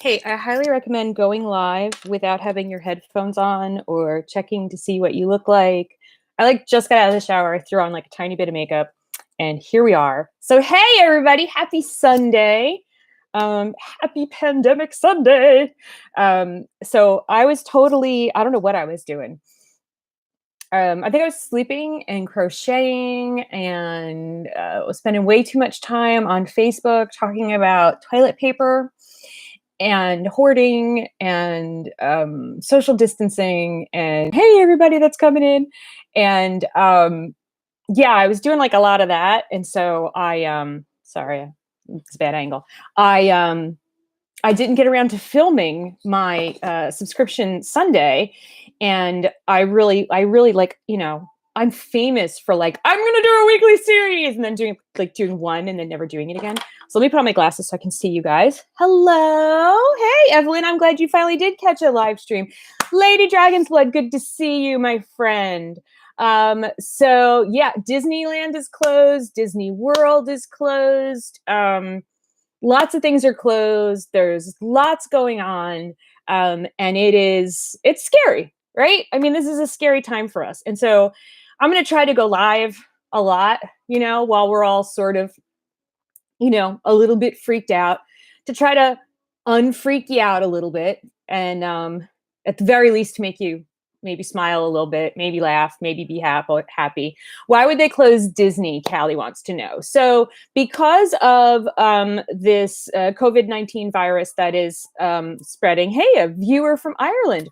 Hey, I highly recommend going live without having your headphones on or checking to see what you look like. I just got out of the shower, I threw on like a tiny bit of makeup, and here we are. So hey everybody, happy Sunday. Happy pandemic Sunday. So I was I don't know what I was doing. I think I was sleeping and crocheting and was spending way too much time on Facebook talking about toilet paper and hoarding and social distancing and hey everybody that's coming in and yeah, I was doing like a lot of that, and so I sorry, it's a bad angle. I didn't get around to filming my subscription Sunday, and I really like, I'm famous for like, I'm gonna do a weekly series and then doing one and then never doing it again. So let me put on my glasses so I can see you guys. Hello. Hey, Evelyn, I'm glad you finally did catch a live stream. Lady Dragon's Blood, good to see you, my friend. So yeah, Disneyland is closed. Disney World is closed. Lots of things are closed. There's lots going on. And it's scary, right? I mean, this is a scary time for us. And so I'm going to try to go live a lot, while we're all sort of, a little bit freaked out, to try to unfreak you out a little bit. And at the very least, to make you maybe smile a little bit, maybe laugh, maybe be happy. Why would they close Disney? Callie wants to know. So because of this COVID-19 virus that is spreading, hey, a viewer from Ireland.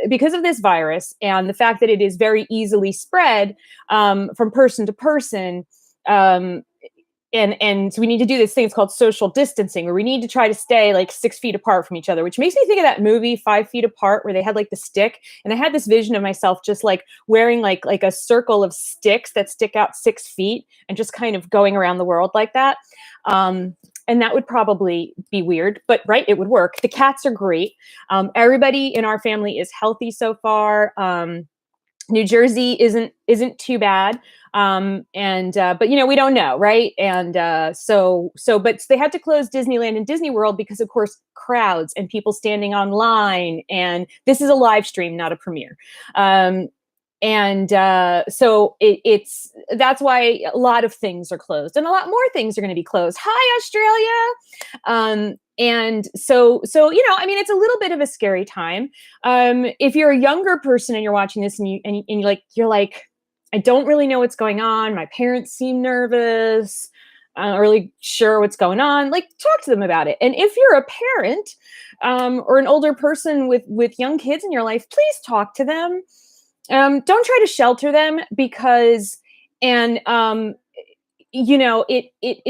Because of this virus and the fact that it is very easily spread from person to person, and so we need to do this thing. It's called social distancing, where we need to try to stay like 6 feet apart from each other, which makes me think of that movie 5 Feet Apart, where they had like the stick, and I had this vision of myself just like wearing like a circle of sticks that stick out 6 feet and just kind of going around the world like that. And that would probably be weird, but right, it would work. The cats are great. Everybody in our family is healthy so far. New Jersey isn't too bad. But we don't know, right? And but they had to close Disneyland and Disney World because, of course, crowds and people standing online. And this is a live stream, not a premiere. So that's why a lot of things are closed, and a lot more things are going to be closed. Hi, Australia. And so, I mean, it's a little bit of a scary time. If you're a younger person and you're watching this and you're like, I don't really know what's going on. My parents seem nervous. I'm not really sure what's going on. Like, talk to them about it. And if you're a parent, or an older person with young kids in your life, please talk to them. Don't try to shelter them because, it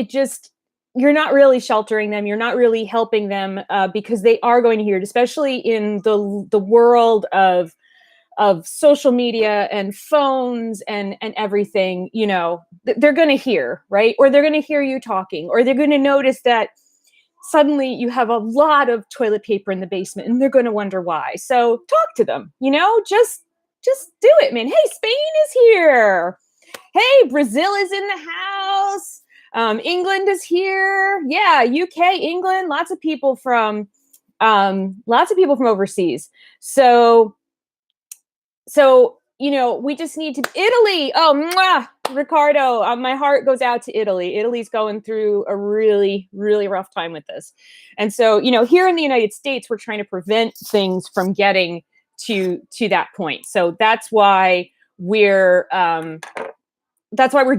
just, you're not really sheltering them. You're not really helping them because they are going to hear it, especially in the world of social media and phones and everything. They're going to hear, right? Or they're going to hear you talking, or they're going to notice that suddenly you have a lot of toilet paper in the basement, and they're going to wonder why. So talk to them, just do it, man. Hey, Spain is here. Hey, Brazil is in the house. England is here. Yeah, UK, England, lots of people from overseas. So, we just need to, Italy. Oh, mwah, Ricardo, my heart goes out to Italy. Italy's going through a really, really rough time with this. And so, here in the United States, we're trying to prevent things from getting to that point. So that's why we're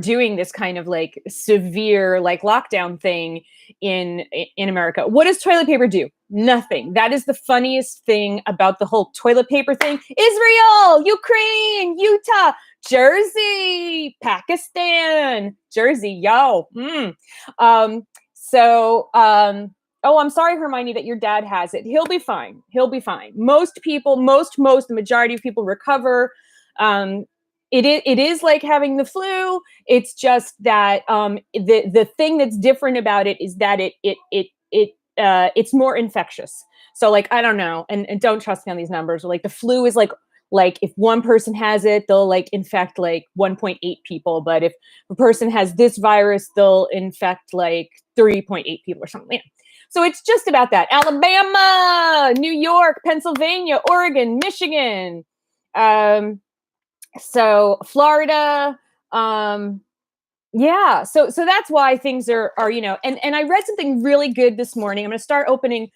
doing this kind of like severe like lockdown thing in America. What does toilet paper do? Nothing. That is the funniest thing about the whole toilet paper thing. Israel, Ukraine, Utah, Jersey, Pakistan, Jersey, yo. Oh, I'm sorry, Hermione, that your dad has it. He'll be fine. He'll be fine. Most people, the majority of people recover. It is like having the flu. It's just that the thing that's different about it is that it's more infectious. So like, I don't know, and don't trust me on these numbers. Like the flu is like like if one person has it, they'll like infect like 1.8 people. But if a person has this virus, they'll infect like 3.8 people or something. Yeah. So it's just about that. Alabama, New York, Pennsylvania, Oregon, Michigan. So Florida, yeah. So that's why things are, and I read something really good this morning. I'm going to start opening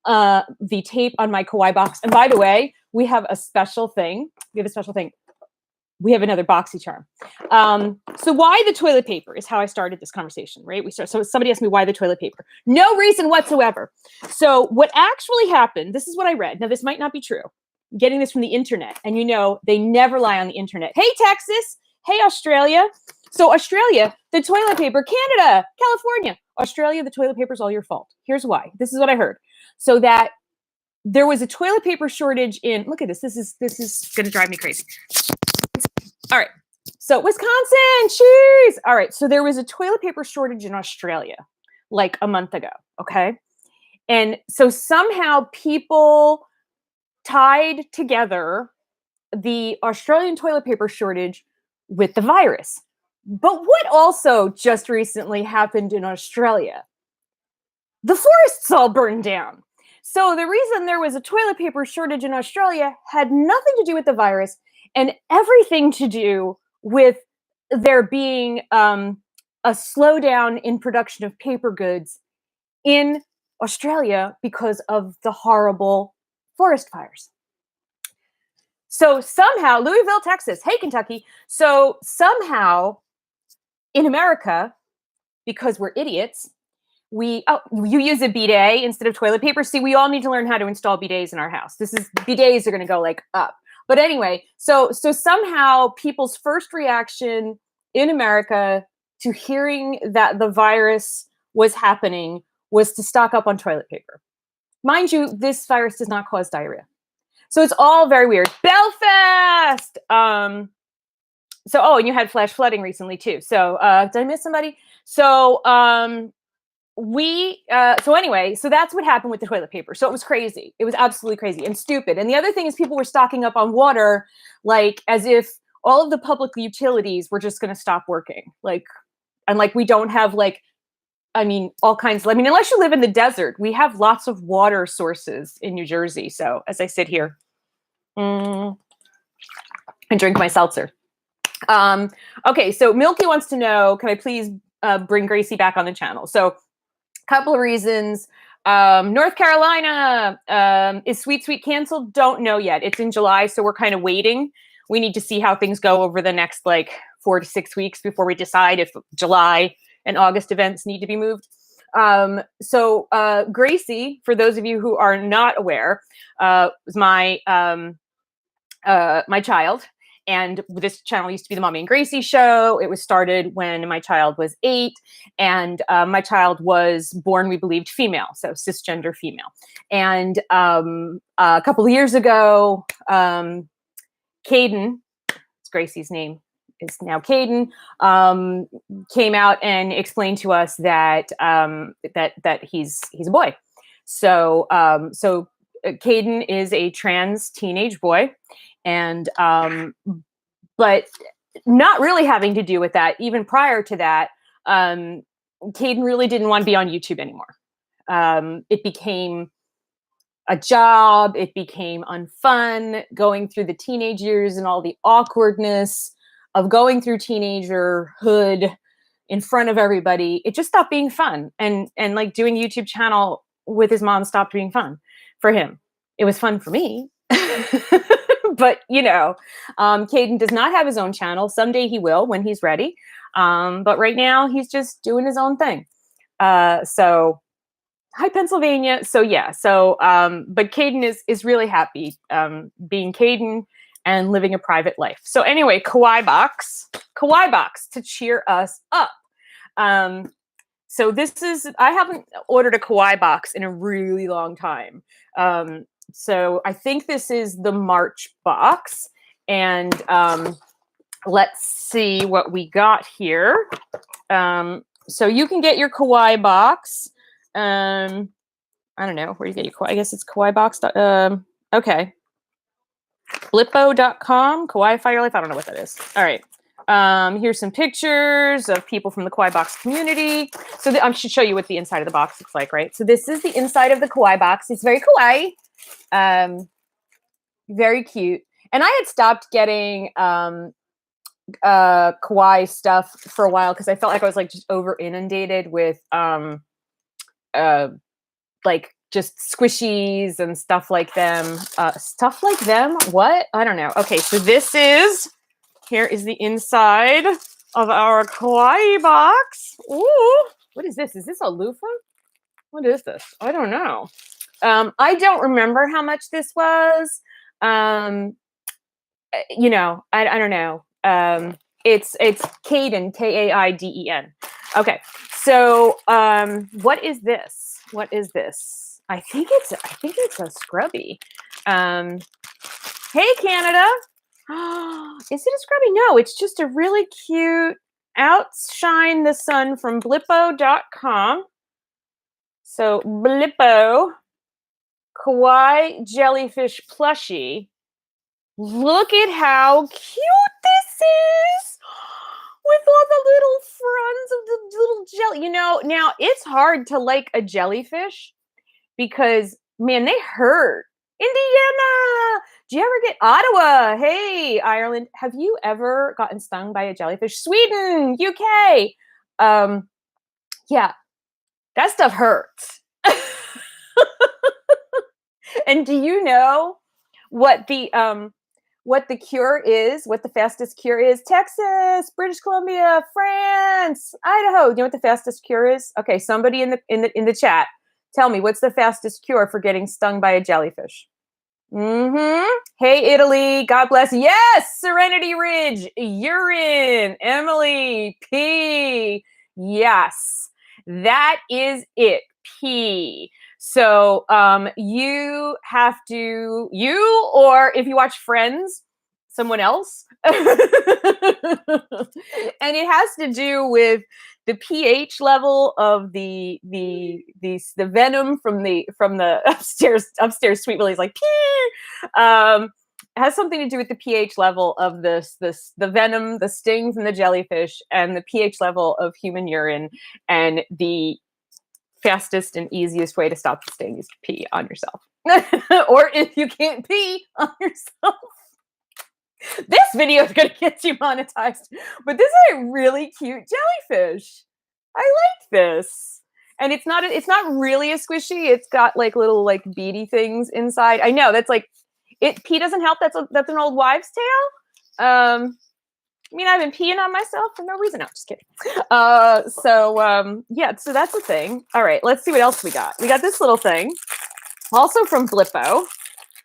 the tape on my Kawaii box. And by the way, we have a special thing. We have another Boxycharm. So why the toilet paper is how I started this conversation, right? So somebody asked me why the toilet paper. No reason whatsoever. So what actually happened, this is what I read. Now, this might not be true. I'm getting this from the internet. And they never lie on the internet. Hey, Texas. Hey, Australia. So Australia, the toilet paper. Canada, California. Australia, the toilet paper is all your fault. Here's why. This is what I heard. So that there was a toilet paper shortage in, look at this. This is going to drive me crazy. All right. So Wisconsin, cheese. All right. So there was a toilet paper shortage in Australia like a month ago. Okay. And so somehow people tied together the Australian toilet paper shortage with the virus. But what also just recently happened in Australia? The forests all burned down. So the reason there was a toilet paper shortage in Australia had nothing to do with the virus and everything to do with there being a slowdown in production of paper goods in Australia because of the horrible forest fires. So somehow, Louisville, Texas, hey, Kentucky. So somehow in America, because we're idiots, you use a bidet instead of toilet paper. See, we all need to learn how to install bidets in our house. Bidets are going to go like up. But anyway, so somehow people's first reaction in America to hearing that the virus was happening was to stock up on toilet paper. Mind you, this virus does not cause diarrhea. So it's all very weird. Belfast! And you had flash flooding recently too. So did I miss somebody? So so that's what happened with the toilet paper. So it was crazy. It was absolutely crazy and stupid. And the other thing is people were stocking up on water, like as if all of the public utilities were just going to stop working. We don't have all kinds. Unless you live in the desert, we have lots of water sources in New Jersey. So as I sit here and drink my seltzer. Okay. So Milky wants to know, can I please bring Gracie back on the channel? So couple of reasons. North Carolina, is Sweet Sweet canceled? Don't know yet. It's in July, so we're kind of waiting. We need to see how things go over the next 4 to 6 weeks before we decide if July and August events need to be moved. So Gracie, for those of you who are not aware, was my child. And this channel used to be the Mommy and Gracie show. It was started when my child was 8, and my child was born, we believed, female, so cisgender female. And a couple of years ago, Caden, it's Gracie's name, is now Caden, came out and explained to us that that he's a boy. So Caden is a trans teenage boy. And, but not really having to do with that, even prior to that, Caden really didn't want to be on YouTube anymore. It became a job. It became unfun going through the teenage years and all the awkwardness of going through teenagerhood in front of everybody. It just stopped being fun. And doing YouTube channel with his mom stopped being fun for him. It was fun for me. But, Caden does not have his own channel. Someday he will when he's ready. But right now he's just doing his own thing. So hi, Pennsylvania. So yeah. So, but Caden is really happy being Caden and living a private life. So anyway, Kawaii Box to cheer us up. So I haven't ordered a Kawaii Box in a really long time. So I think this is the March box, and let's see what we got here. So you can get your Kawaii Box. I don't know where you get your Kawaii. I guess it's Kawaii Box. Okay. Blippo.com, Kawaii Firelife. I don't know what that is. All right. Here's some pictures of people from the Kawaii Box community. So I should show you what the inside of the box looks like, right? So this is the inside of the Kawaii Box. It's very kawaii, very cute. And I had stopped getting kawaii stuff for a while because I felt like I was like just over inundated with like just squishies and stuff like them. Stuff like them? What? I don't know. Okay, so here is the inside of our Kawaii Box. Ooh, what is this? Is this a loofah? What is this? I don't know. I don't remember how much this was. You know, I don't know. It's Kaiden, Kaiden. Okay, so what is this? What is this? I think it's a scrubby. Hey Canada. Is it a scrubby? No, it's just a really cute Outshine the Sun from Blippo.com. So Blippo Kawaii jellyfish plushie. Look at how cute this is with all the little fronds of the little jelly. You know, now it's hard to like a jellyfish because, man, they hurt. Indiana, do you ever get Ottawa? Hey, Ireland, have you ever gotten stung by a jellyfish? Sweden, UK. Yeah, that stuff hurts. And do you know what the cure is? What the fastest cure is? Texas, British Columbia, France, Idaho. You know what the fastest cure is? Okay, somebody in the chat, tell me what's the fastest cure for getting stung by a jellyfish? Hey, Italy, God bless. Yes, Serenity Ridge, urine, Emily, pee. Yes, that is it. Pee. So you have to, or if you watch Friends, someone else. And it has to do with the pH level of the venom from the upstairs Sweet Willie's like pee. Has something to do with the pH level of the venom, the sting from the jellyfish, and the pH level of human urine, and the fastest and easiest way to stop the sting is to pee on yourself. Or if you can't pee on yourself, this video is going to get you monetized. But this is a really cute jellyfish. I like this. And it's not really a squishy. It's got like little like beady things inside. I know that's like pee doesn't help. That's an old wives' tale. I mean, I've been peeing on myself for no reason. No, just kidding. Yeah, so that's the thing. All right, let's see what else we got. We got this little thing, also from Blippo.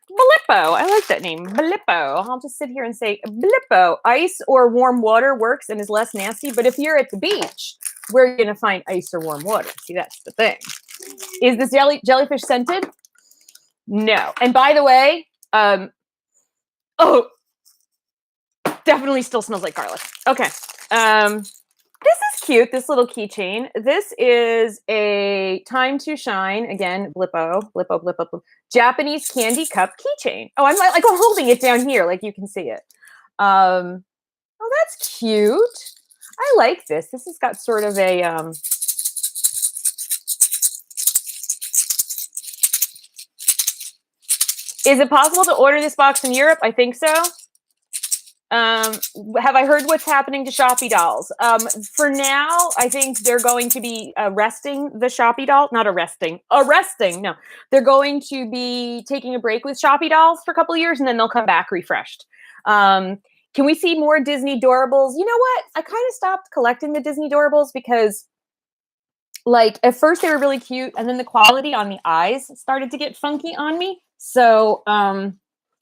Blippo, I like that name, Blippo. I'll just sit here and say Blippo. Ice or warm water works and is less nasty, but if you're at the beach, where are you going to find ice or warm water? See, that's the thing. Is this jellyfish scented? No. And by the way, definitely still smells like garlic. Okay. This is cute, this little keychain. This is a Time to Shine, again, Blippo, Japanese candy cup keychain. Oh, I'm holding it down here, like you can see it. Oh, that's cute. I like this. This has got sort of a, is it possible to order this box in Europe? I think so. Have I heard what's happening to Shoppy dolls? For now, I think they're going to be arresting the Shoppy doll. Not arresting. No. They're going to be taking a break with Shoppy dolls for a couple of years, and then they'll come back refreshed. Can we see more Disney Doorables? You know what? I kind of stopped collecting the Disney Doorables because, like, at first they were really cute, and then the quality on the eyes started to get funky on me. So I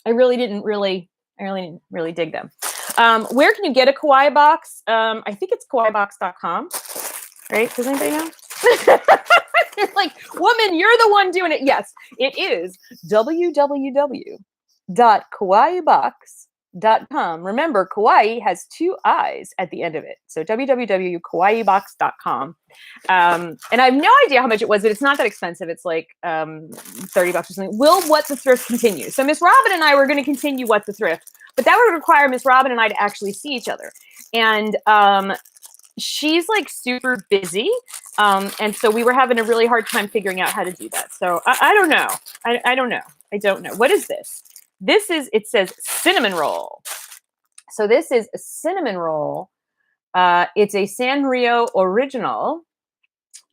really didn't really dig them. Where can you get a Kawaii Box? I think it's kawaiibox.com. Right? Does anybody know? You're like, woman, you're the one doing it. Yes, it is www.kawaiibox.com. Remember, Kawaii has 2 I's at the end of it. So www.kawaiibox.com. And I have no idea how much it was, but it's not that expensive. It's like $30 or something. Will What the Thrift continue? So Miss Robin and I were going to continue What the Thrift, but that would require Miss Robin and I to actually see each other. And she's like super busy. And so we were having a really hard time figuring out how to do that. So I don't know. I don't know. I don't know. What is this? It says cinnamon roll. So this is a cinnamon roll. It's a Sanrio original.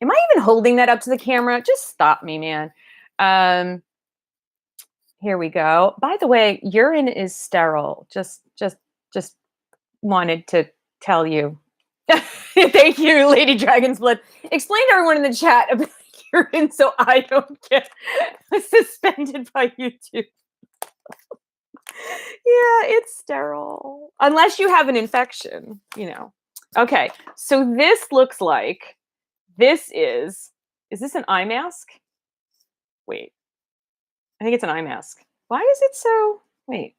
Am I even holding that up to the camera? Just stop me, man. Here we go. By the way, urine is sterile. Just wanted to tell you. Thank you, Lady Dragon's Blood. Explain to everyone in the chat about urine so I don't get suspended by YouTube. Yeah, it's sterile. Unless you have an infection, you know. Okay, so this looks like, is this an eye mask? Wait, I think it's an eye mask. Why is it so, wait.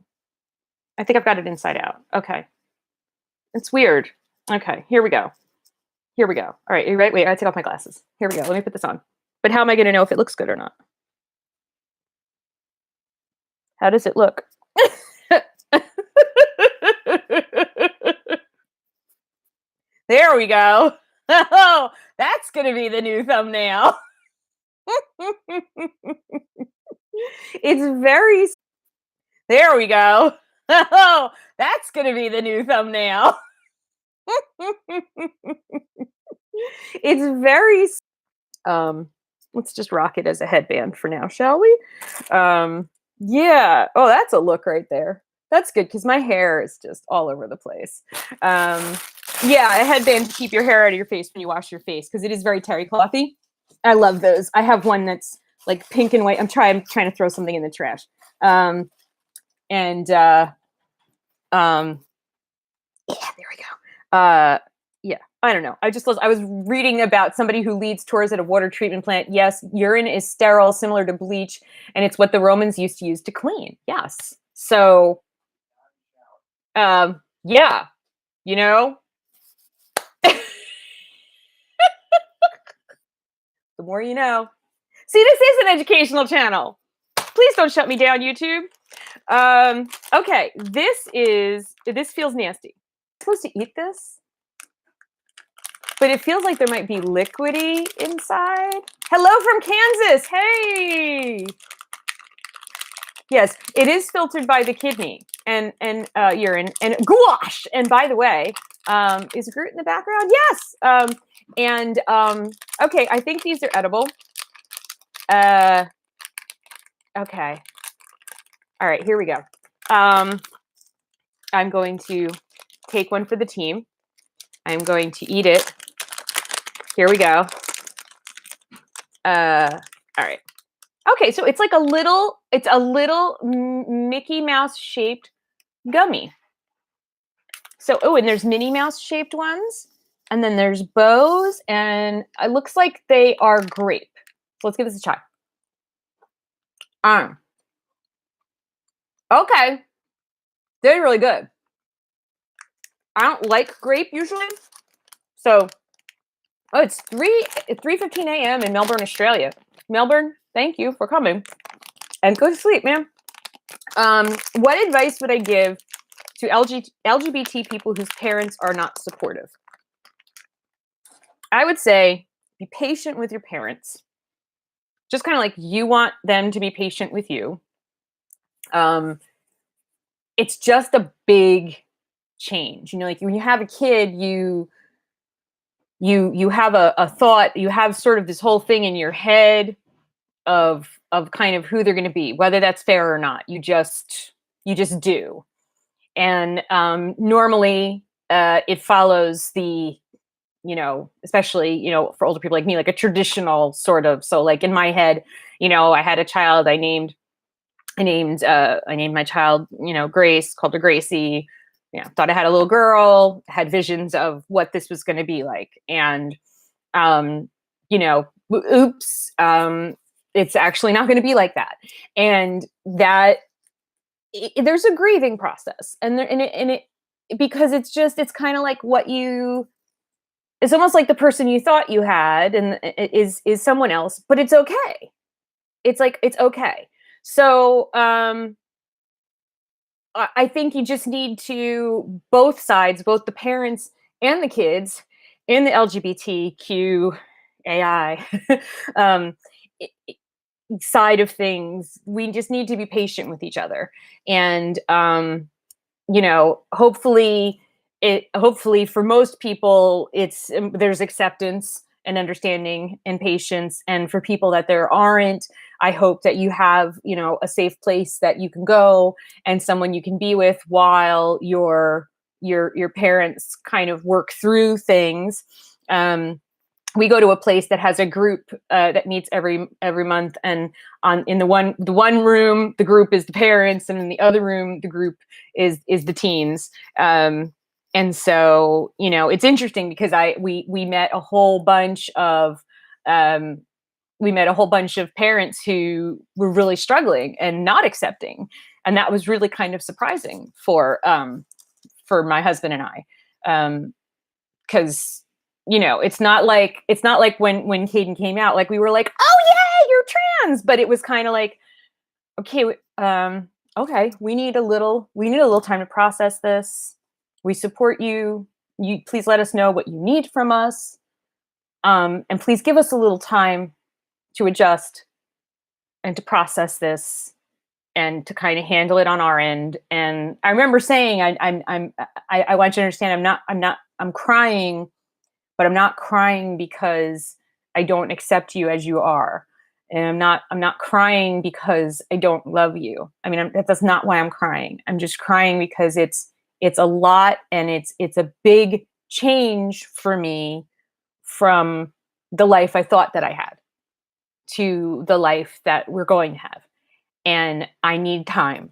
I think I've got it inside out. Okay. It's weird. Okay, here we go. Here we go. All right, are you ready? Wait, I gotta take off my glasses. Here we go. Let me put this on. But how am I gonna know if it looks good or not? How does it look? There we go. Oh, that's going to be the new thumbnail. It's very... There we go. Oh, that's going to be the new thumbnail. It's very... let's just rock it as a headband for now, shall we? Yeah. Oh, that's a look right there. That's good because my hair is just all over the place. Yeah, a headband to keep your hair out of your face when you wash your face because it is very terry clothy. I love those. I have one that's like pink and white. I'm trying to throw something in the trash. Yeah, there we go. Yeah, I don't know. I was reading about somebody who leads tours at a water treatment plant. Yes, urine is sterile, similar to bleach, and it's what the Romans used to use to clean. Yes. So, yeah, you know, the more you know. See, this is an educational channel. Please don't shut me down, YouTube. Okay, this feels nasty. I'm supposed to eat this? But it feels like there might be liquidy inside. Hello from Kansas. Hey. Yes, it is filtered by the kidney and urine and gouache. And by the way, is Groot in the background? Yes. Okay, I think these are edible. Okay. All right, here we go. I'm going to take one for the team. I'm going to eat it. Here we go. All right. Okay, so it's like a little Mickey Mouse shaped gummy. So, oh, and there's Minnie Mouse shaped ones. And then there's bows, and it looks like they are grape. So let's give this a try. Okay. They're really good. I don't like grape usually. So, oh, it's 3:15 a.m. in Melbourne, Australia. Melbourne, thank you for coming. And go to sleep, man. What advice would I give to LGBT people whose parents are not supportive? I would say be patient with your parents. Just kind of like you want them to be patient with you. It's just a big change. You know, like when you have a kid, you have a thought, you have sort of this whole thing in your head of kind of who they're going to be, whether that's fair or not. You just do. And normally it follows the, you know, especially, you know, for older people like me, like a traditional sort of, so like in my head, you know, I had a child, I named my child, you know, Grace, called her Gracie. You know, thought I had a little girl, had visions of what this was going to be like. And, you know, oops, it's actually not going to be like that. And that there's a grieving process, and it because it's kind of like it's almost like the person you thought you had and is someone else, but it's okay. It's like it's okay. So I think you just need to both sides, both the parents and the kids in the LGBTQ AI um, i- i- side of things. We just need to be patient with each other, and hopefully for most people, it's there's acceptance and understanding and patience, and for people that there aren't, I hope that you have, a safe place that you can go and someone you can be with while your parents kind of work through things. We go to a place that has a group that meets every month, and in the one room the group is the parents, and in the other room the group is the teens. And so it's interesting because we met a whole bunch of parents who were really struggling and not accepting, and that was really kind of surprising for my husband and I, because it's not like when Caden came out, like we were like, oh yeah, you're trans, but it was kind of like, okay, okay, we need a little time to process this. We support you. You please let us know what you need from us, and please give us a little time to adjust and to process this and to kind of handle it on our end. And I remember saying, I want you to understand, I'm crying, but I'm not crying because I don't accept you as you are. And I'm not crying because I don't love you. I mean, that's not why I'm crying. I'm just crying because it's a lot, and it's a big change for me from the life I thought that I had to the life that we're going to have. And I need time.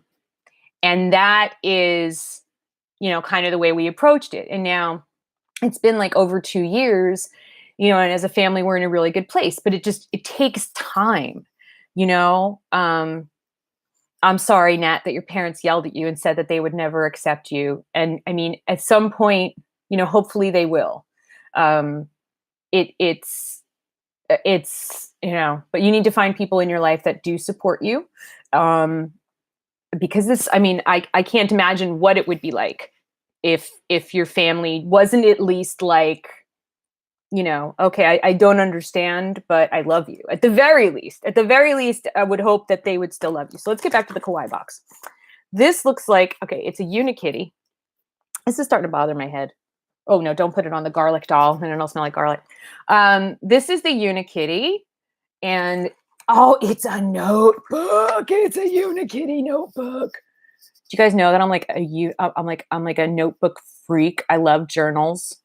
And that is, kind of the way we approached it. And now it's been like over 2 years, and as a family, we're in a really good place, but it takes time, you know? I'm sorry, Nat, that your parents yelled at you and said that they would never accept you. And I mean, at some point, hopefully they will. Um, it's, but you need to find people in your life that do support you. Um, because I can't imagine what it would be like if your family wasn't at least like, okay, I don't understand, but I love you. At the very least, I would hope that they would still love you. So let's get back to the Kawaii box. This looks like, okay, it's a Unikitty. This is starting to bother my head. Oh no, don't put it on the garlic doll, and it'll smell like garlic. This is the Unikitty, and oh, it's a notebook. It's a Unikitty notebook. Do you guys know that I'm like a notebook freak? I love journals.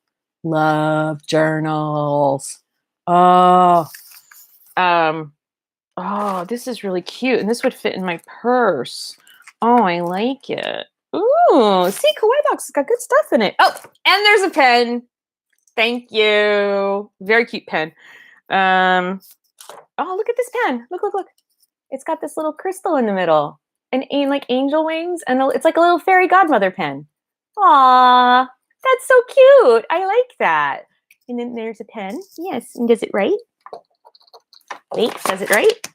Love journals. Oh, this is really cute, and this would fit in my purse. Oh, I like it. Ooh, see, Kawaii Box has got good stuff in it. Oh, and there's a pen. Thank you. Very cute pen. Oh, look at this pen. Look. It's got this little crystal in the middle, and like angel wings, and it's like a little fairy godmother pen. Aw, that's so cute. I like that. And then there's a pen. Yes, and does it right? Wait, does it right?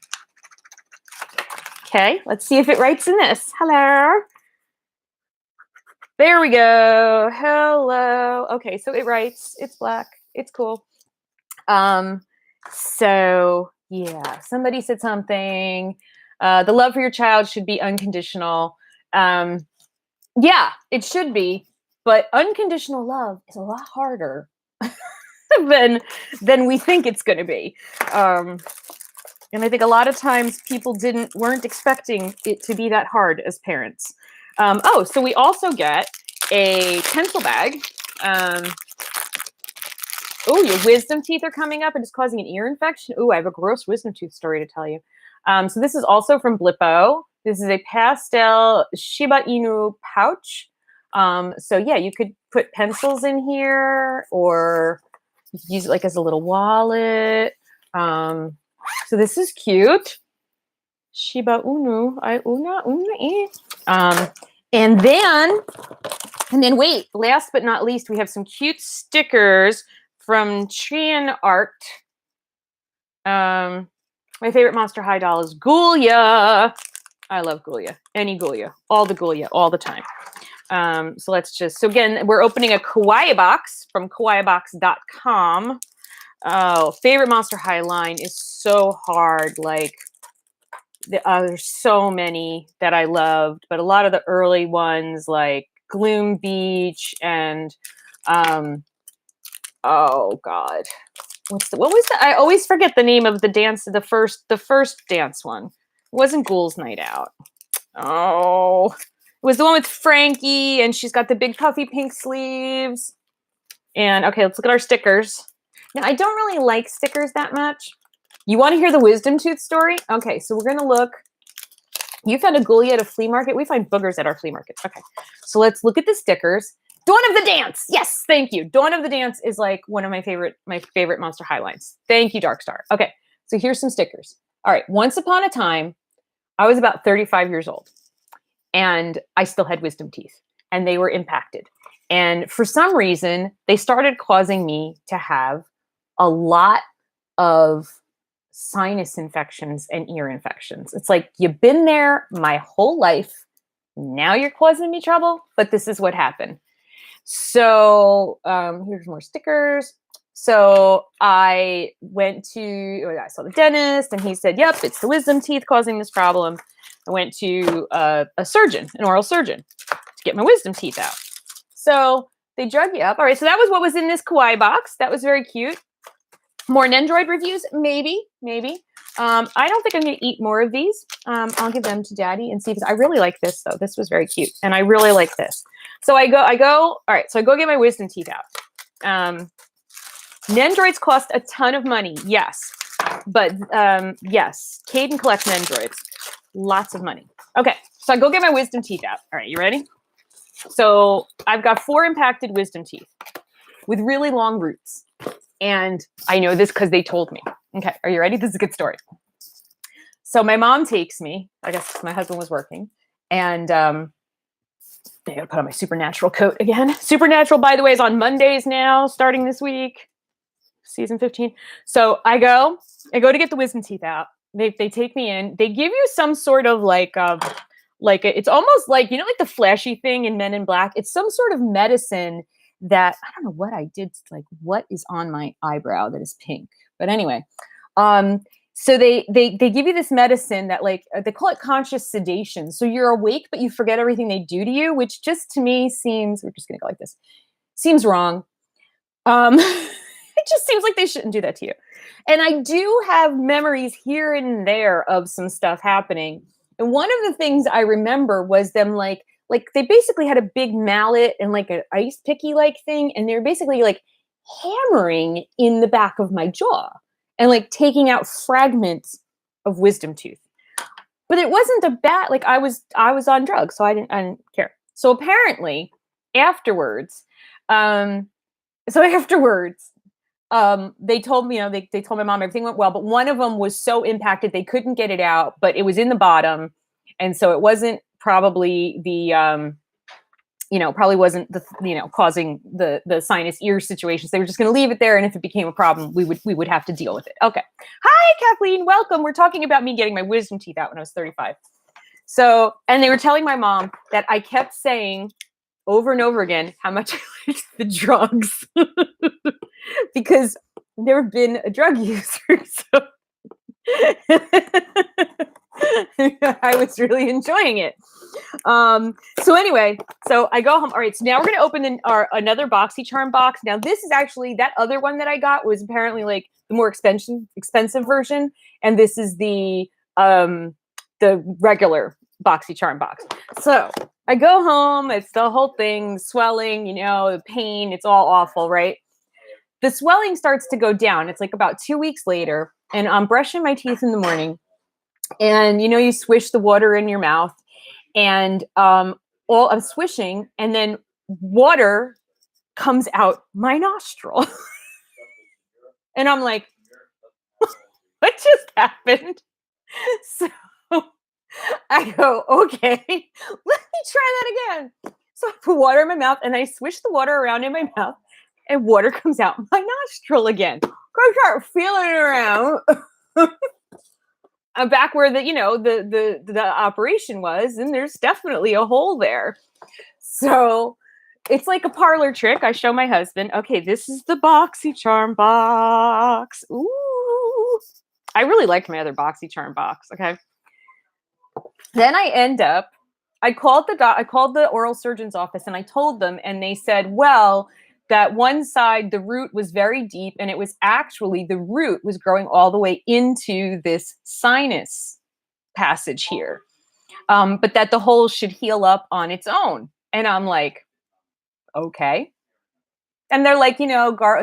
Okay, let's see if it writes in this. Hello. There we go. Hello. Okay, so it writes. It's black. It's cool. So yeah, somebody said something. The love for your child should be unconditional. Yeah, it should be, but unconditional love is a lot harder than we think it's going to be. And I think a lot of times people weren't expecting it to be that hard as parents. So we also get a pencil bag. Oh, your wisdom teeth are coming up and it's causing an ear infection. Oh, I have a gross wisdom tooth story to tell you. So this is also from Blippo. This is a pastel Shiba Inu pouch. So yeah, you could put pencils in here, or you could use it like as a little wallet. So this is cute. Shiba Inu. Um, and then wait, last but not least, we have some cute stickers from Chan Art. My favorite Monster High doll is Ghoulia. I love Ghoulia. Any Ghoulia. All the Ghoulia. All the time. So again, we're opening a Kawaii Box from kawaiibox.com. Oh, favorite Monster High line is so hard. Like, there's so many that I loved, but a lot of the early ones like Gloom Beach and, oh God. I always forget the name of the dance, the first dance one. It wasn't Ghouls Night Out. Oh, it was the one with Frankie, and she's got the big puffy pink sleeves. And okay, let's look at our stickers. Now, I don't really like stickers that much. You want to hear the wisdom tooth story? Okay, so we're gonna look. You found a Ghoulia at a flea market. We find boogers at our flea market. Okay, so let's look at the stickers. Dawn of the Dance. Yes, thank you. Dawn of the Dance is like one of my favorite Monster High lines. Thank you, Darkstar. Okay, so here's some stickers. All right, once upon a time, I was about 35 years old, and I still had wisdom teeth, and they were impacted. And for some reason, they started causing me to have a lot of sinus infections and ear infections. It's like, you've been there my whole life. Now you're causing me trouble, but this is what happened. So here's more stickers. So I saw the dentist, and he said, yep, it's the wisdom teeth causing this problem. I went to a surgeon, an oral surgeon, to get my wisdom teeth out. So they drug you up. All right, so that was what was in this Kawaii box. That was very cute. More Nendroid reviews? Maybe. I don't think I'm going to eat more of these. I'll give them to Daddy and see. I really like this, though. This was very cute, and I really like this. So I go. All right, so I go get my wisdom teeth out. Nendroids cost a ton of money, yes. But yes, Caden collects Nendroids. Lots of money. Okay, so I go get my wisdom teeth out. All right, you ready? So I've got 4 impacted wisdom teeth with really long roots. And I know this because they told me. Okay, are you ready? This is a good story. So my mom takes me, I guess my husband was working, and I gotta put on my Supernatural coat again. Supernatural, by the way, is on Mondays now, starting this week, season 15. So I go to get the wisdom teeth out. They take me in. They give you some sort of it's almost like, like the flashy thing in Men in Black. It's some sort of medicine that, I don't know what I did, like what is on my eyebrow that is pink. But anyway, so they give you this medicine that, like, they call it conscious sedation. So you're awake, but you forget everything they do to you, which just to me seems, we're just going to go like this, seems wrong. It just seems like they shouldn't do that to you. And I do have memories here and there of some stuff happening. And one of the things I remember was them like they basically had a big mallet and like an ice picky like thing. And they're basically like hammering in the back of my jaw and like taking out fragments of wisdom tooth. But it wasn't a bad, like I was on drugs, so I didn't care. So apparently afterwards, they told me, they told my mom everything went well, but one of them was so impacted they couldn't get it out, but it was in the bottom, and so it wasn't probably probably wasn't the causing the sinus ear situations. They were just going to leave it there, and if it became a problem, we would have to deal with it. Okay. Hi, Kathleen. Welcome. We're talking about me getting my wisdom teeth out when I was 35. So, and they were telling my mom that I kept saying over and over again how much I liked the drugs because I've never been a drug user. So I was really enjoying it. So anyway, so I go home. All right, so now we're going to open another Boxycharm box. Now this is actually, that other one that I got was apparently like the more expensive version. And this is the regular Boxycharm box. So I go home, it's the whole thing, swelling, the pain, it's all awful, right? The swelling starts to go down. It's like about 2 weeks later, and I'm brushing my teeth in the morning, and you swish the water in your mouth, and I'm swishing, and then water comes out my nostril. And I'm like, what just happened? So I go, okay, try that again. So I put water in my mouth and I swish the water around in my mouth and water comes out my nostril again. I start feeling it around. I'm back where the operation was, and there's definitely a hole there. So it's like a parlor trick. I show my husband, okay, this is the Boxycharm box. Ooh. I really liked my other Boxycharm box, okay? Then I called the oral surgeon's office and I told them, and they said, well, that one side, the root was very deep, and it was actually, the root was growing all the way into this sinus passage here. But that the hole should heal up on its own. And I'm like, okay. And they're like,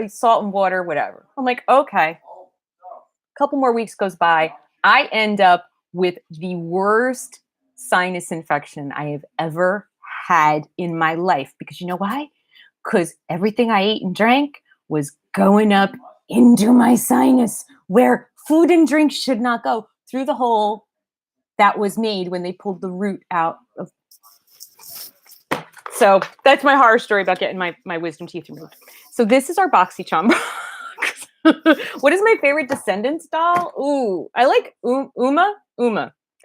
salt and water, whatever. I'm like, okay. A couple more weeks goes by. I end up with the worst sinus infection I have ever had in my life. Because you know why? Because everything I ate and drank was going up into my sinus, where food and drink should not go, through the hole that was made when they pulled the root out of. So that's my horror story about getting my wisdom teeth removed. So this is our Boxycharm box. What is my favorite Descendants doll? Ooh, I like Uma.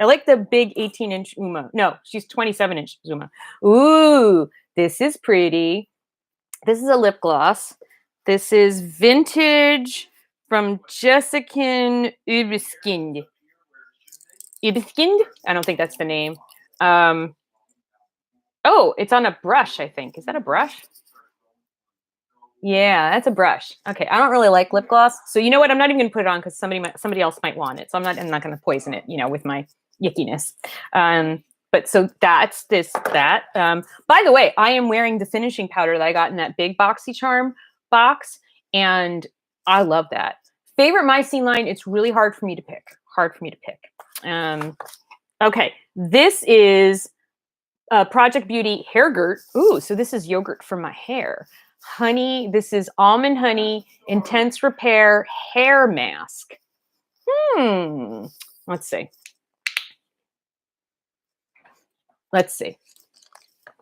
I like the big 18-inch Uma. No, she's 27-inch Uma. Ooh, this is pretty. This is a lip gloss. This is vintage from Jessica Ubeskind. Ubeskind? I don't think that's the name. Oh, it's on a brush, I think. Is that a brush? Yeah, that's a brush. Okay, I don't really like lip gloss. So you know what? I'm not even going to put it on because somebody else might want it. So I'm not going to poison it, with my yickiness. But so that's that. By the way, I am wearing the finishing powder that I got in that big Boxycharm box, and I love that. Favorite Mycene line, it's really hard for me to pick. Okay, this is Project Beauty Hair Gurt. Ooh, so this is yogurt for my hair. Honey, this is Almond Honey Intense Repair Hair Mask. Let's see.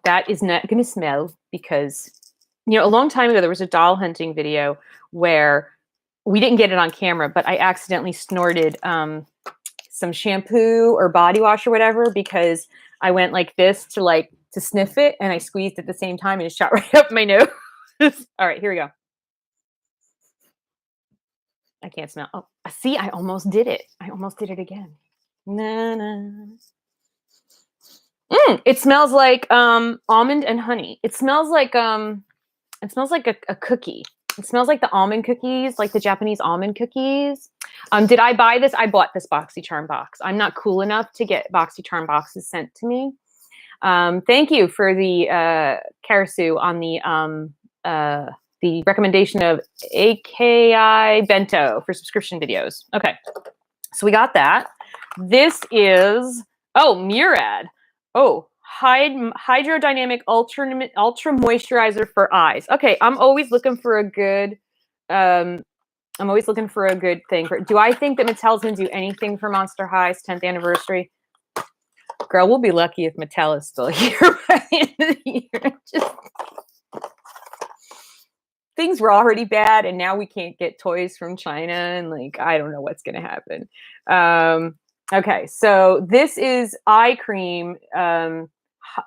That is not going to smell because, a long time ago, there was a doll hunting video where we didn't get it on camera, but I accidentally snorted some shampoo or body wash or whatever because I went like this to sniff it, and I squeezed at the same time and it shot right up my nose. All right, here we go. I can't smell. Oh, see, I almost did it. Again. It smells like almond and honey. It smells like a cookie. It smells like the almond cookies, like the Japanese almond cookies. Did I buy this? I bought this Boxycharm box. I'm not cool enough to get Boxycharm boxes sent to me. Thank you for the Karasu on the recommendation of AKI Bento for subscription videos. Okay, so we got that. This is Murad. Hydrodynamic ultra moisturizer for eyes. Okay, I'm always looking for a good. I'm always looking for a good thing. Do I think that Mattel's going to do anything for Monster High's 10th anniversary? Girl, we'll be lucky if Mattel is still here by the end of the year. Things were already bad, and now we can't get toys from China, and I don't know what's going to happen. Okay, so this is eye cream,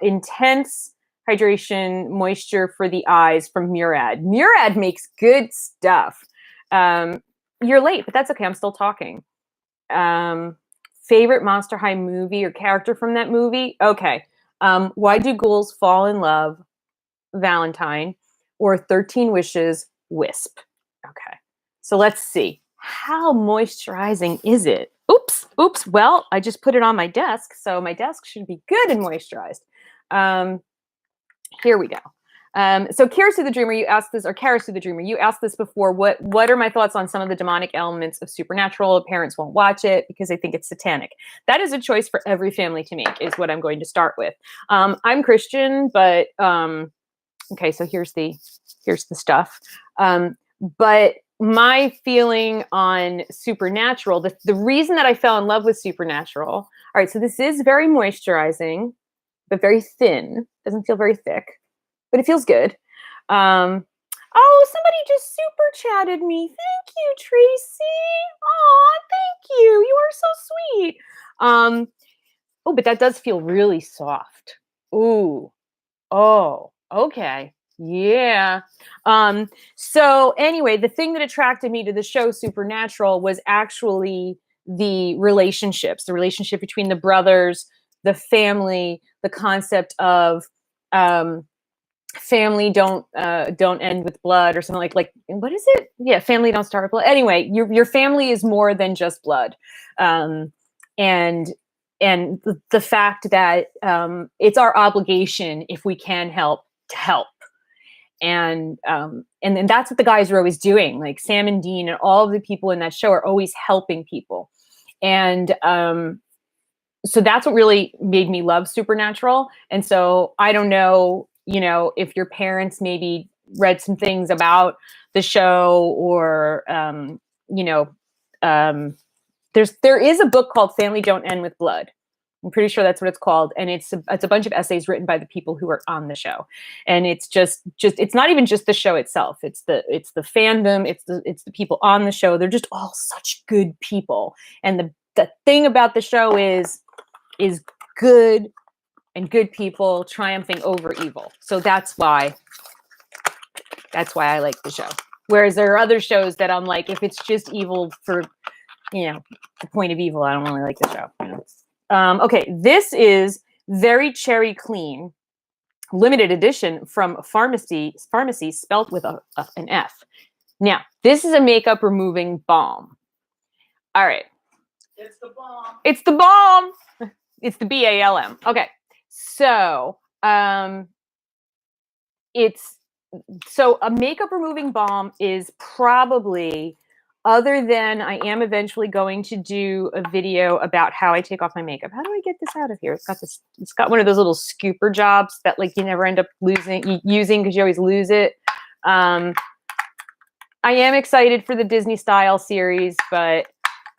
intense hydration moisture for the eyes from Murad. Murad makes good stuff. You're late, but that's okay. I'm still talking. Favorite Monster High movie or character from that movie? Okay. Why Do Ghouls Fall in Love? Valentine. Or 13 Wishes, Wisp. Okay. So let's see. How moisturizing is it? Oops. Well, I just put it on my desk, so my desk should be good and moisturized. Here we go. So Karasu the Dreamer, you asked this, or Karasu the Dreamer, you asked this before. What are my thoughts on some of the demonic elements of Supernatural? Parents won't watch it because they think it's satanic. That is a choice for every family to make, is what I'm going to start with. I'm Christian, but okay, so here's the stuff. But my feeling on Supernatural, the reason that I fell in love with Supernatural, all right, so this is very moisturizing. but very thin. Doesn't feel very thick, but it feels good. Oh, somebody just super chatted me. Thank you, Tracy. Oh, thank you. You are so sweet. Oh, but that does feel really soft. Ooh. Oh, okay. Yeah. So anyway, the thing that attracted me to the show Supernatural was actually the relationships, the relationship between the brothers, the family, the concept of family don't end with blood or something like what is it? Yeah, family don't start with blood. Anyway, your family is more than just blood. And the fact that it's our obligation, if we can help, to help. And then that's what the guys are always doing. Like Sam and Dean and all of the people in that show are always helping people. And so that's what really made me love Supernatural. And so I don't know, if your parents maybe read some things about the show or, there is a book called Family Don't End with Blood. I'm pretty sure that's what it's called. And it's a bunch of essays written by the people who are on the show. And it's just it's not even just the show itself. It's the fandom. It's the people on the show. They're just all such good people. And the thing about the show is good and good people triumphing over evil. So that's why I like the show. Whereas there are other shows that I'm like, if it's just evil for, the point of evil, I don't really like the show. Okay, this is Very Cherry Clean, limited edition from Pharmacy spelled with an F. Now, this is a makeup removing balm. All right. It's the bomb. It's the balm. It's the BALM. Okay. So, so a makeup removing balm is probably, other than I am eventually going to do a video about how I take off my makeup. How do I get this out of here? It's got one of those little scooper jobs that like you never end up using because you always lose it. I am excited for the Disney style series, but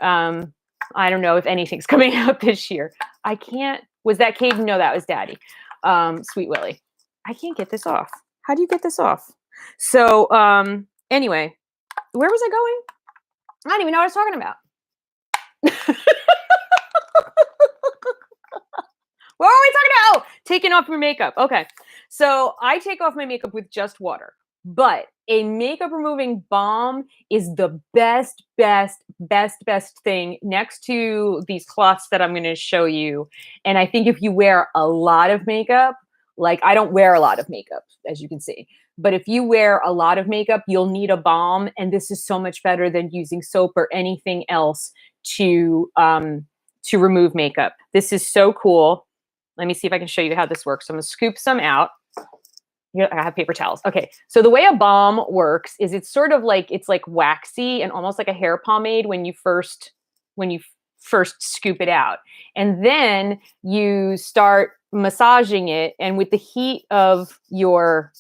I don't know if anything's coming out this year. I can't. Was that Caden? No, that was Daddy. Sweet Willie. I can't get this off. How do you get this off? So anyway, where was I going? I don't even know what I was talking about. What are we talking about? Oh, taking off your makeup. Okay. So I take off my makeup with just water. But a makeup removing balm is the best thing next to these cloths that I'm going to show you. And I think if you wear a lot of makeup, like I don't wear a lot of makeup, as you can see, but if you wear a lot of makeup, you'll need a balm. And this is so much better than using soap or anything else to remove makeup. This is so cool. Let me see if I can show you how this works. So I'm going to scoop some out. I have paper towels. Okay. So the way a balm works is it's sort of like, it's like waxy and almost like a hair pomade when you first scoop it out. And then you start massaging it. And with the heat of your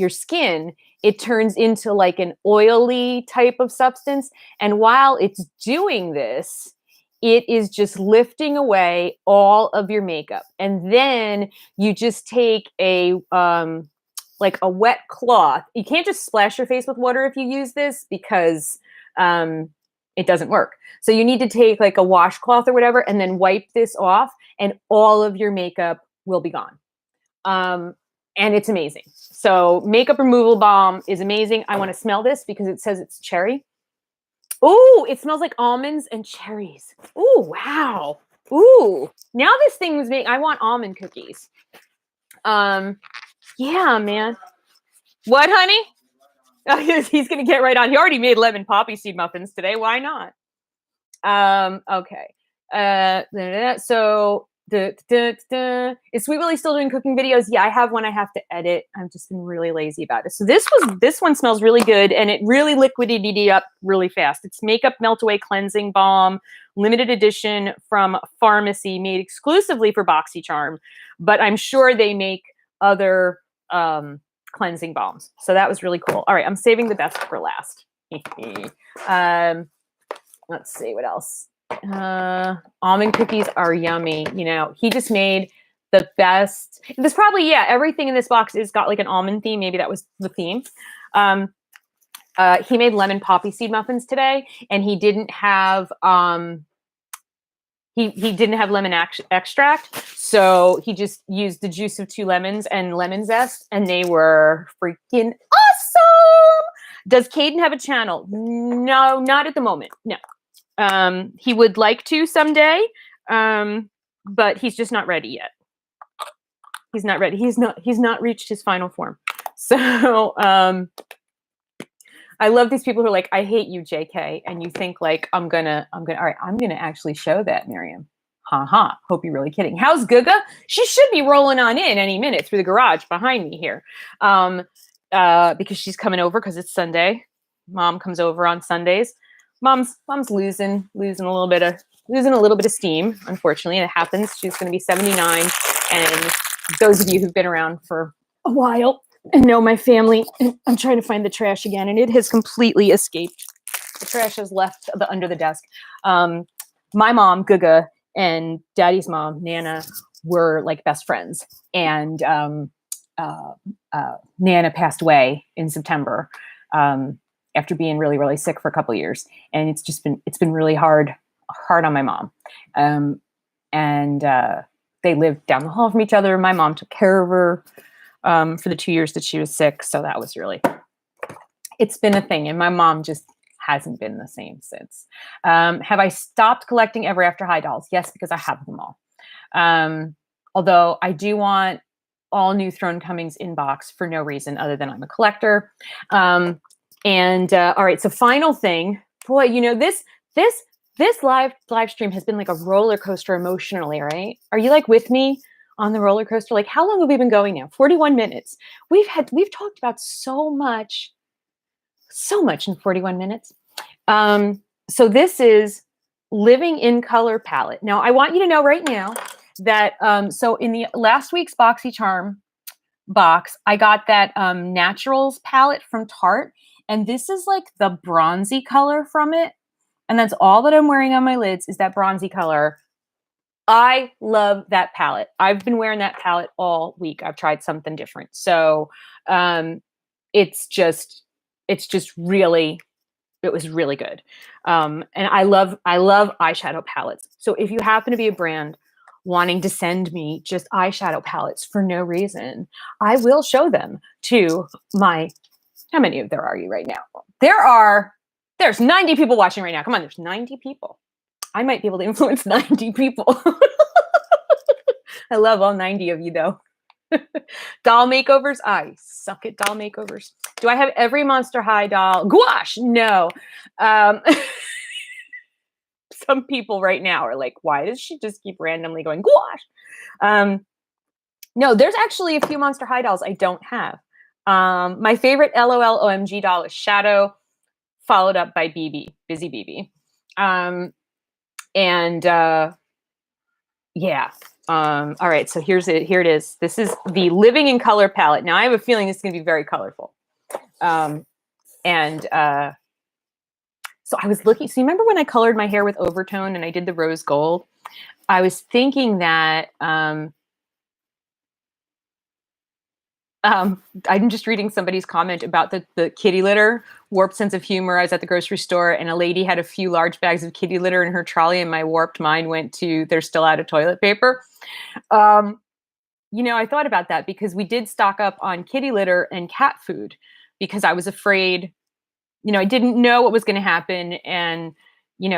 skin, it turns into like an oily type of substance. And while it's doing this, it is just lifting away all of your makeup. And then you just take a wet cloth. You can't just splash your face with water if you use this because it doesn't work. So you need to take like a washcloth or whatever and then wipe this off and all of your makeup will be gone. And it's amazing. So makeup removal balm is amazing. I want to smell this because it says it's cherry. Ooh, it smells like almonds and cherries. Ooh, wow. Ooh, now this thing was I want almond cookies. Yeah, man. What, honey? He's going to get right on. He already made lemon poppy seed muffins today. Why not? Okay. So is Sweet Willie still doing cooking videos? Yeah, I have one I have to edit. I've just been really lazy about it. So this one smells really good and it really liquidited up really fast. It's Makeup Melt Away Cleansing Balm, limited edition from Pharmacy, made exclusively for Boxycharm, but I'm sure they make other cleansing balms. So that was really cool. All right, I'm saving the best for last. Let's see what else. Almond cookies are yummy. He just made the best. There's probably, yeah, everything in this box is got like an almond theme. Maybe that was the theme. He made lemon poppy seed muffins today, and he didn't have he didn't have lemon extract, so he just used the juice of 2 lemons and lemon zest, and they were freaking awesome. Does Caden have a channel? No, not at the moment. No. He would like to someday, but he's just not ready yet. He's not ready. He's not reached his final form. So I love these people who are like, I hate you, JK. And you think like, all right, I'm gonna actually show that, Miriam. Ha. Hope you're really kidding. How's Guga? She should be rolling on in any minute through the garage behind me here. Because she's coming over because it's Sunday. Mom comes over on Sundays. Mom's losing a little bit of steam, unfortunately. It happens. She's gonna be 79. And those of you who've been around for a while and know my family, I'm trying to find the trash again, and it has completely escaped. The trash has left under the desk. My mom, Guga, and Daddy's mom, Nana, were like best friends, and Nana passed away in September after being really, really sick for a couple of years, and it's been really hard on my mom, and they lived down the hall from each other. My mom took care of her for the 2 years that she was sick. So that was it's been a thing. And my mom just hasn't been the same since. Have I stopped collecting Ever After High dolls? Yes, because I have them all. Although I do want all new Throne Comings in box for no reason other than I'm a collector. All right, so final thing. Boy, this live stream has been like a roller coaster emotionally, right? Are you like with me on the roller coaster? Like, how long have we been going now? 41 minutes. We've talked about so much in 41 minutes. So this is Living in Color palette. Now, I want you to know right now that, so in the last week's Boxycharm box, I got that Naturals palette from Tarte, and this is like the bronzy color from it. And that's all that I'm wearing on my lids is that bronzy color. I love that palette. I've been wearing that palette all week. I've tried something different. So it was really good. And I love eyeshadow palettes. So if you happen to be a brand wanting to send me just eyeshadow palettes for no reason, I will show them to how many of there are you right now? There's 90 people watching right now. Come on, there's 90 people. I might be able to influence 90 people. I love all 90 of you, though. Doll makeovers? I suck at doll makeovers. Do I have every Monster High doll? Gouache? No. Some people right now are like, why does she just keep randomly going gouache? No, there's actually a few Monster High dolls I don't have. My favorite LOL OMG doll is Shadow, followed up by BB, Busy BB. Yeah. All right, so here it is. This is the Living in Color palette. Now I have a feeling this is going to be very colorful. So I was looking, so you remember when I colored my hair with Overtone and I did the rose gold? I was thinking that, I'm just reading somebody's comment about the kitty litter, warped sense of humor. I was at the grocery store and a lady had a few large bags of kitty litter in her trolley, and my warped mind went to, they're still out of toilet paper. I thought about that because we did stock up on kitty litter and cat food because I was afraid, I didn't know what was going to happen. And,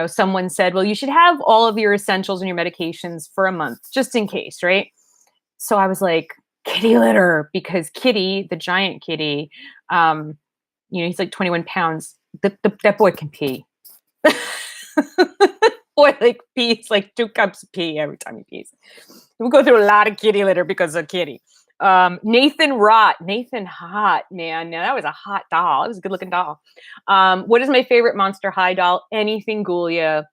someone said, well, you should have all of your essentials and your medications for a month, just in case. Right. So I was like, kitty litter, because Kitty, the giant kitty, he's like 21 pounds. That boy can pee. Boy pees like 2 cups of pee every time he pees. We go through a lot of kitty litter because of Kitty. Nathan Hot, man. Now that was a hot doll. It was a good looking doll. What is my favorite Monster High doll? Anything Ghoulia.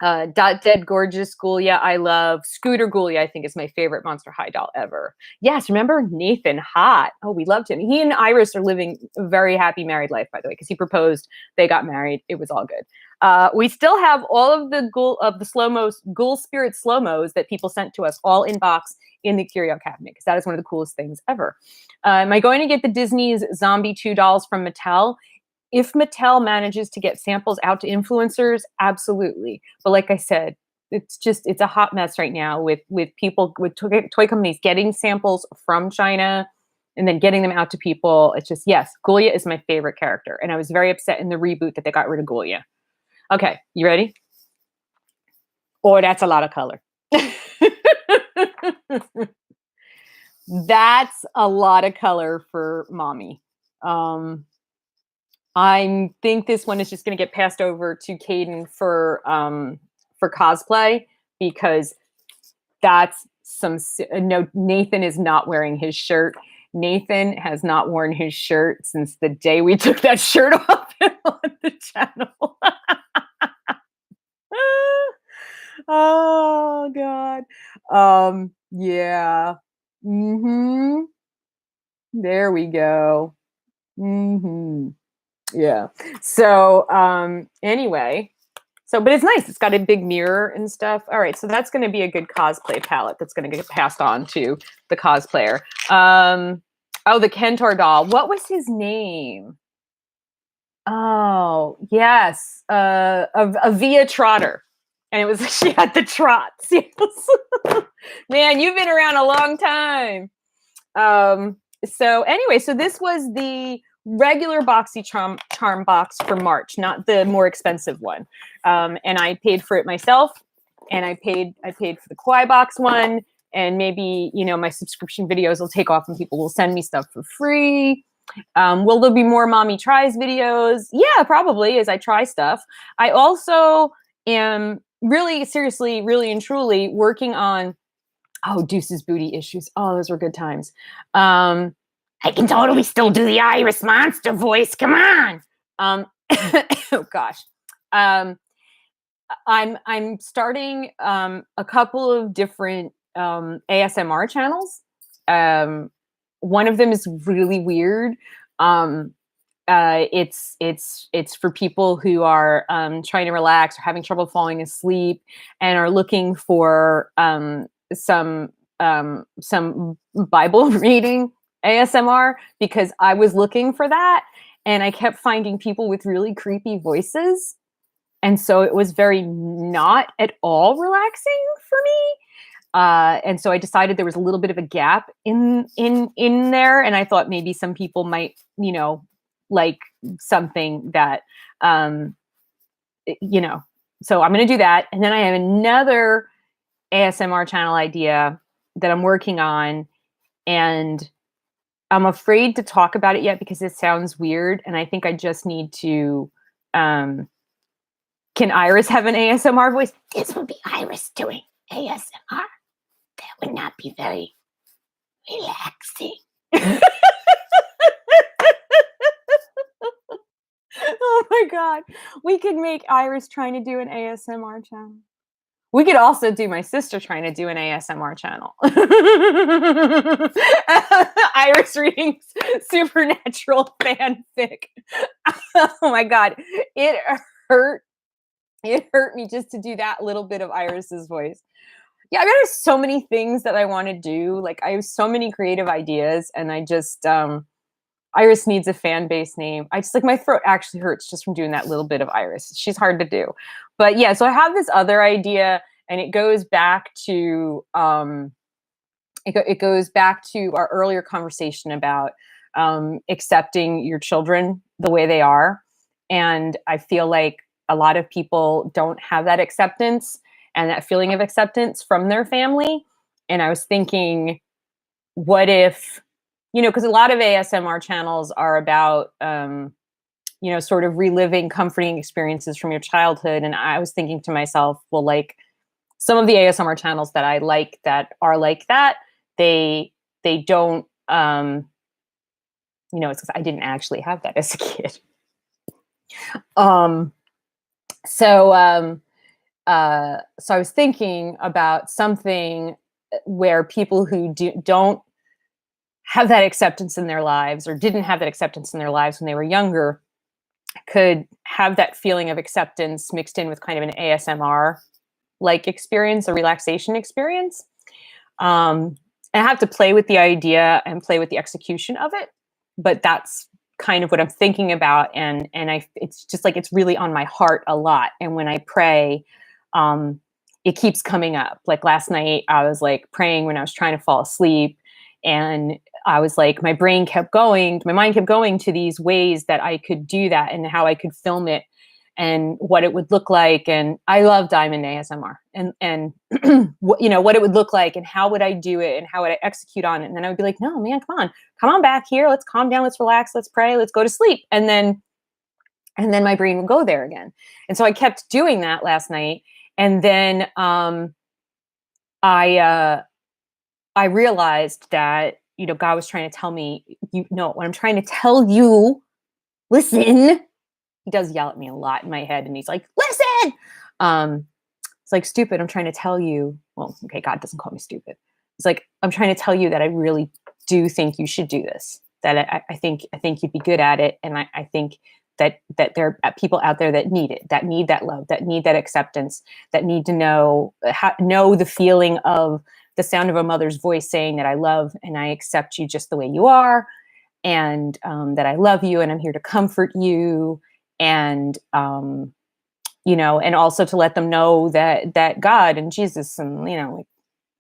Dot Dead Gorgeous Ghoulia, I love. Scooter Ghoulia, I think, is my favorite Monster High doll ever. Yes, remember Nathan Hot? Oh, we loved him. He and Iris are living a very happy married life, by the way, because he proposed, they got married. It was all good. We still have all of the Ghoul Spirit slow-mos that people sent to us, all in box in the curio cabinet, because that is one of the coolest things ever. Am I going to get the Disney's Zombie 2 dolls from Mattel? If Mattel manages to get samples out to influencers, absolutely. But like I said, it's a hot mess right now with people, with toy companies getting samples from China and then getting them out to people. It's just, yes, Ghoulia is my favorite character. And I was very upset in the reboot that they got rid of Ghoulia. Okay, you ready? Oh, that's a lot of color. That's a lot of color for mommy. I think this one is just going to get passed over to Caden for cosplay, because that's no, Nathan is not wearing his shirt. Nathan has not worn his shirt since the day we took that shirt off on the channel. Oh God. Yeah. There we go. Yeah. So anyway, but it's nice. It's got a big mirror and stuff. All right, so that's going to be a good cosplay palette that's going to get passed on to the cosplayer. Oh, the Kentor doll. What was his name? Oh, yes. A Via Trotter. And it was, she had the trots. Yes. Man, you've been around a long time. So anyway, so this was the regular Boxycharm box for March, not the more expensive one. And I paid for it myself, and I paid for the Kawaii Box one, and maybe, my subscription videos will take off and people will send me stuff for free. Will there be more Mommy Tries videos? Yeah, probably, as I try stuff. I also am really seriously, really and truly working on Deuce's booty issues. Oh, those were good times. I can totally still do the Iris monster voice. Come on. Oh gosh. I'm starting a couple of different ASMR channels. One of them is really weird. It's for people who are trying to relax or having trouble falling asleep and are looking for some Bible reading ASMR, because I was looking for that and I kept finding people with really creepy voices. And so it was very not at all relaxing for me. And so I decided there was a little bit of a gap in there. And I thought maybe some people might, like something that, so I'm going to do that. And then I have another ASMR channel idea that I'm working on, and I'm afraid to talk about it yet because it sounds weird. And I think I just need to, can Iris have an ASMR voice? This would be Iris doing ASMR. That would not be very relaxing. Oh my God. We could make Iris trying to do an ASMR channel. We could also do my sister trying to do an ASMR channel. Iris reading supernatural fanfic. Oh my God. It hurt me just to do that little bit of Iris's voice. Yeah, there's so many things that I want to do. Like, I have so many creative ideas, and I just Iris needs a fan base name. I just, like, my throat actually hurts just from doing that little bit of Iris. She's hard to do. But yeah, so I have this other idea, and it goes back to it goes back to our earlier conversation about accepting your children the way they are. And I feel like a lot of people don't have that acceptance and that feeling of acceptance from their family. And I was thinking, what if, because a lot of ASMR channels are about, sort of reliving comforting experiences from your childhood. And I was thinking to myself, well, like, some of the ASMR channels that I like that are like that, they don't, it's because I didn't actually have that as a kid. so I was thinking about something where people who don't have that acceptance in their lives, or didn't have that acceptance in their lives when they were younger, could have that feeling of acceptance mixed in with kind of an ASMR like experience, a relaxation experience. I have to play with the idea and play with the execution of it, but that's kind of what I'm thinking about. And it's just like, it's really on my heart a lot. And when I pray, it keeps coming up. Like last night, I was like praying when I was trying to fall asleep, and I was like, my mind kept going to these ways that I could do that and how I could film it and what it would look like. And I love Diamond ASMR, and what it would look like and how would I do it and how would I execute on it. And then I would be like, no, man, come on back here. Let's calm down. Let's relax. Let's pray. Let's go to sleep. And then my brain would go there again. And so I kept doing that last night. And then I realized that, God was trying to tell me, what I'm trying to tell you, listen. He does yell at me a lot in my head, and he's like, listen. It's like, stupid, I'm trying to tell you. Well, okay, God doesn't call me stupid. It's like, I'm trying to tell you that I really do think you should do this, that I think you'd be good at it. And I think that there are people out there that need it, that need that love, that need that acceptance, that need to know the feeling of the sound of a mother's voice saying that I love and I accept you just the way you are, and that I love you and I'm here to comfort you, and and also to let them know that God and Jesus and like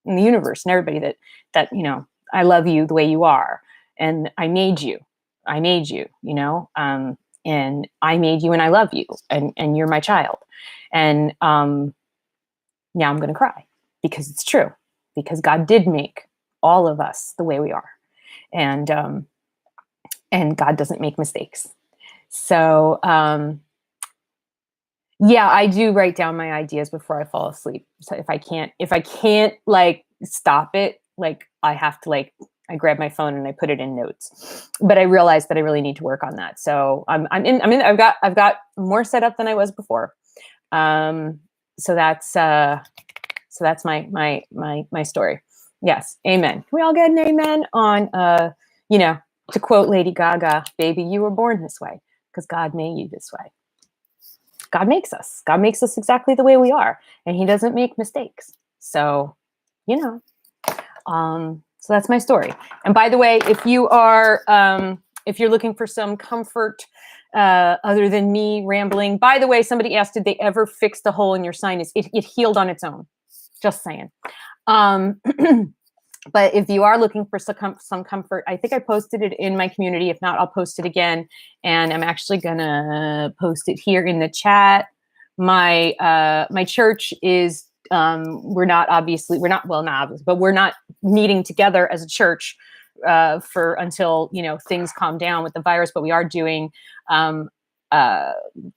in the universe and everybody that I love you the way you are, and I made you, and I made you and I love you, and you're my child. And now I'm going to cry because it's true, because God did make all of us the way we are, and God doesn't make mistakes. So I do write down my ideas before I fall asleep. So if I can't like stop it, like I have to I grab my phone and I put it in notes. But I realized that I really need to work on that. So I've got more set up than I was before. So that's my story. Yes. Amen. Can we all get an amen on to quote Lady Gaga, baby, you were born this way because God made you this way. God makes us. God makes us exactly the way we are, and he doesn't make mistakes. So, so that's my story. And by the way, if you're looking for some comfort other than me rambling, by the way, somebody asked, did they ever fix the hole in your sinus? It healed on its own. Just saying. But if you are looking for some comfort, I think I posted it in my community. If not, I'll post it again. And I'm actually gonna post it here in the chat. My church is we're not meeting together as a church for until things calm down with the virus. But we are doing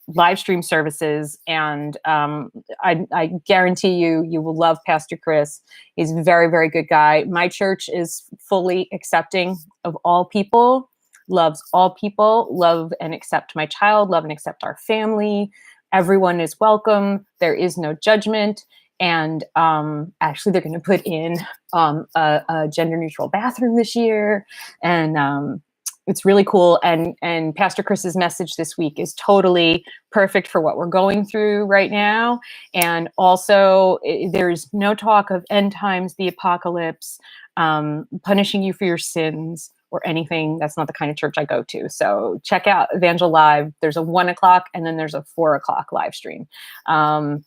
live stream services, and I guarantee you will love Pastor Chris. He's a very, very good guy. My church is fully accepting of all people, loves all people, love and accept my child, love and accept our family. Everyone is welcome. There is no judgment. And actually, they're going to put in a gender neutral bathroom this year, and it's really cool. And Pastor Chris's message this week is totally perfect for what we're going through right now. And also, there's no talk of end times, the apocalypse, punishing you for your sins or anything. That's not the kind of church I go to. So check out Evangel Live. There's a 1 o'clock and then there's a 4 o'clock live stream. And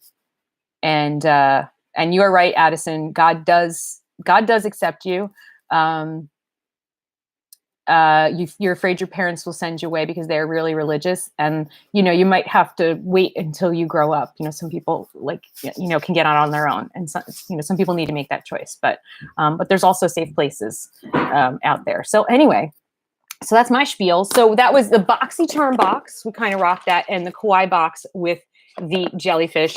you are right, Addison. God does accept you. You're afraid your parents will send you away because they're really religious, and you might have to wait until you grow up. Some people can get on their own, and some people need to make that choice. But there's also safe places out there. So anyway, so that's my spiel. So that was the Boxycharm box. We kind of rocked that, and the Kawaii box with the jellyfish.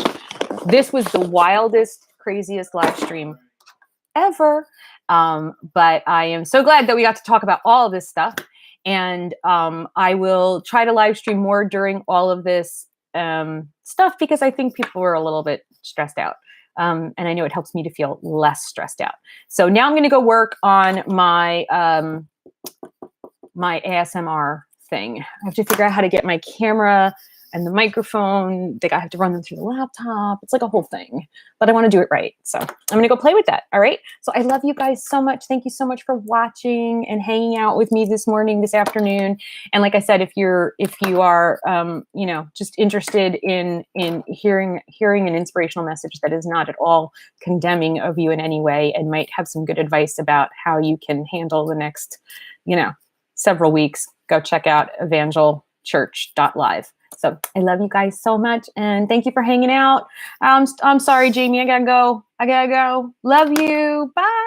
This was the wildest, craziest live stream ever. But I am so glad that we got to talk about all of this stuff. And I will try to live stream more during all of this. stuff because I think people were a little bit stressed out. And I know it helps me to feel less stressed out. So now I'm going to go work on my my ASMR thing. I have to figure out how to get my camera and the microphone. I have to run them through the laptop. It's like a whole thing, but I want to do it right. So I'm going to go play with that. All right. So I love you guys so much. Thank you so much for watching and hanging out with me this morning, this afternoon. And like I said, if you are, you know, just interested in hearing an inspirational message that is not at all condemning of you in any way and might have some good advice about how you can handle the next, you know, several weeks, go check out evangelchurch.live. So I love you guys so much. And thank you for hanging out. I'm sorry, Jamie. I gotta go. Love you. Bye.